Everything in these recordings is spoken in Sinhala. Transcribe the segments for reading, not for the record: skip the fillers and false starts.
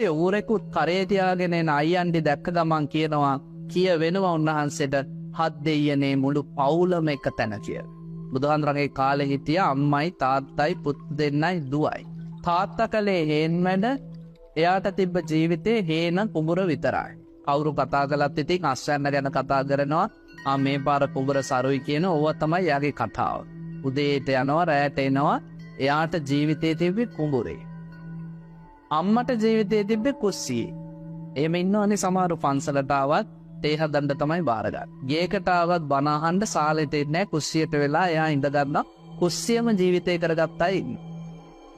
ඒ ඌරෙකුත් කරේ තියාගෙන එන අයියන්ඩි දැක්ක ගමන් කියනවා කිය වෙනවා උන්වහන්සේට හත් දෙයියනේ මුළු පවුලම එක තැන කිය. බුදුහාමුදුරන්ගේ කාලේ හිටිය අම්මයි තාත්තයි පුත් දෙන්නයි දුවයි. තාත්තා කලේ හේන් වැඩ එයාට තිබ්බ ජීවිතේ හේන කුඹුර විතරයි. කවුරු කතා කළත් ඉතින් අස්වැන්න ගැන කතා කරනවා මේ පාර කුඹුර සරුයි කියන ඕව තමයි එයාගේ කතාව. උදේට යනවා රැට එනවා එයාට ජීවිතේ තිබ්බේ කුඹුරේ. අම්මට ජීවිතේ තිබ්බේ කුස්සියේ. එහෙම ඉන්නවනේ සමහර පන්සලට ආවත් තේ හදන්න තමයි බාරගන්නේ. ගේකට ආවත් බණ අහන්න සාලෙට එන්නේ නැහැ කුස්සියට වෙලා එයා ඉඳ ගන්න කුස්සියම ජීවිතේ කරගත්තයි ඉන්නේ.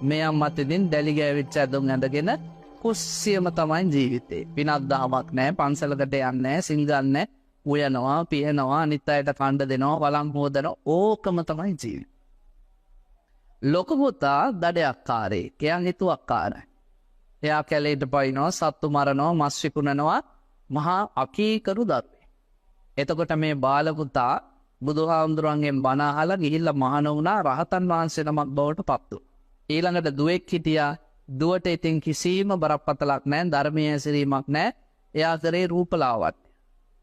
මේ අම්මත් ඉතින් දැලි ගෑවිච්ච ඇඳුම් ඇඳගෙන කුස්සියම තමයි ජීවිතේ. පිනක් දහමක් නැහැ පන්සලකට යන්නේ නැහැ සිංගන්නේ උයනවා පියනවා අනිත් අයට කණ්ඩ දෙනවා වළං හොදනවා ඕකම තමයි ජීවිතේ. ලොකු පුතා දඩයක්කාරයෙක්. එයා හිතුවක්කාරයි. එයා කැලේට පයින්නවා සත්තු මරනවා මස් විකුණනවා මහා අකීකරු දරුවෙක්. එතකොට මේ බාලපුතා බුදුහාමුදුරන්ගෙන් බණ අහලා ගිහිල්ලා මහාන වුණා රහතන් වහන්සේ නමක් බවට පත් වුණා. ඊළඟට දුවෙක් හිටියා. දුවට ඉතින් කිසිම බරපතලක් නැහැ ධර්මයේ හැසිරීමක් නැහැ. එයා කරේ රූපලාවන්‍ය.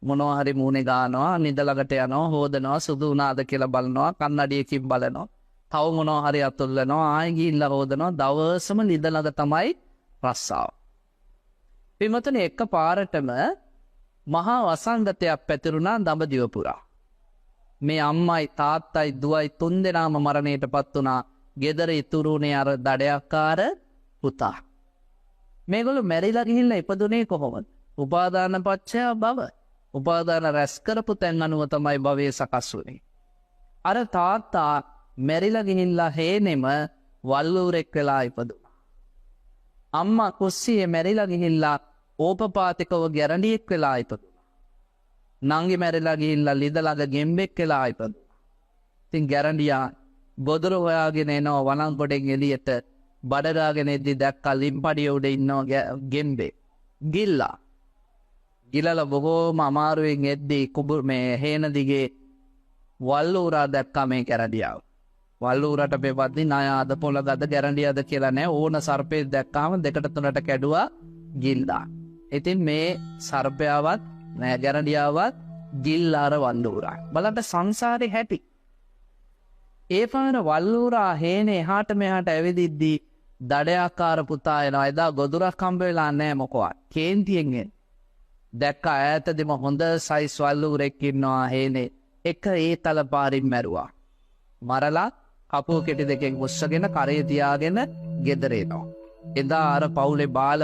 මොනවා හරි මූණේ ගානවා නිද ළඟට යනවා හොදනවා සුදු වුණාද කියලා බලනවා කන්නඩියකින් බලනවා. තව මොනවා හරි අතුල්ලනවා ආයෙ ගිහිල්ලා හොදනවා දවසම නිද ළඟ තමයි රස්සාව. පින්වතුනි එක පාරටම මහා වසංගතයක් පැතිරුණා දඹදිව පුරා. මේ අම්මයි තාත්තයි දුවයි තුන්දෙනාම මරණයටපත් වුණා. ගෙදර ඉතුරුනේ අර දඩයක්කාර පුතා. මේගොල්ලෝ මැරිලා ගිහිල්ලා ඉපදුනේ කොහොමද? උපාදාන පත්‍ය භව. උපාදාන රැස් කරපු තැන් අනුව තමයි භවයේ සකස් වුනේ. අර තාත්තා මැරිලා ගිහිල්ලා හේනෙම වල්ලූරෙක් වෙලා ඉපදුණා. අම්මා කුස්සියේ මැරිලා ගිහිල්ලා ඕපපාතිකව ගැරඬියෙක් වෙලා ඉපදුණා. නංගි මැරිලා ගිහිල්ලා ලිද ළඟ ගෙම්බෙක් වෙලා ඉපදුණා. ඉතින් ගැරඬියා බොදර හොයාගෙන එනවා වළං ගොඩෙන් එළියට බඩගාගෙන එද්දි දැක්කා ලිම්පඩිය උඩ ඉන්නවා ගෙම්බේ. ගිල්ලා. ගිලලා බොහෝම අමාරුවෙන් එද්දි මේ හේන දිගේ වල්ලූරා දැක්කා මේ ගැරඬියාව. වල්ලූරට පෙවද්දි ණයාද පොළගද ගැරඬියද කියලා නෑ ඕන සර්පේ දැක්කාම දෙකට තුනට කැඩුවා ගිල්ලා. ඉතින් මේ සර්පයාවත් නෑ ගැරඬියාවත් ගිල්ලාර වල්ලූරා. බලන්න සංසාරේ හැටි. ඒ පාර වල්ලූරා හේනේ එහාට මෙහාට ඇවිදිද්දී දඩයක්කාර පුතා එනවා. එදා ගොදුරක් හම්බ වෙලා නෑ මොකවත්. කේන්තියෙන් එන. දැක්ක ඈතදීම හොඳ සයිස් වල්ලූරෙක් ඉන්නවා හේනේ. එක ඒ තල පාරින් මැරුවා. මරලා කපුව කෙටි දෙකෙන් උස්සගෙන කරේ තියාගෙන ගෙදර එනවා. එදා අර පවුලේ බාල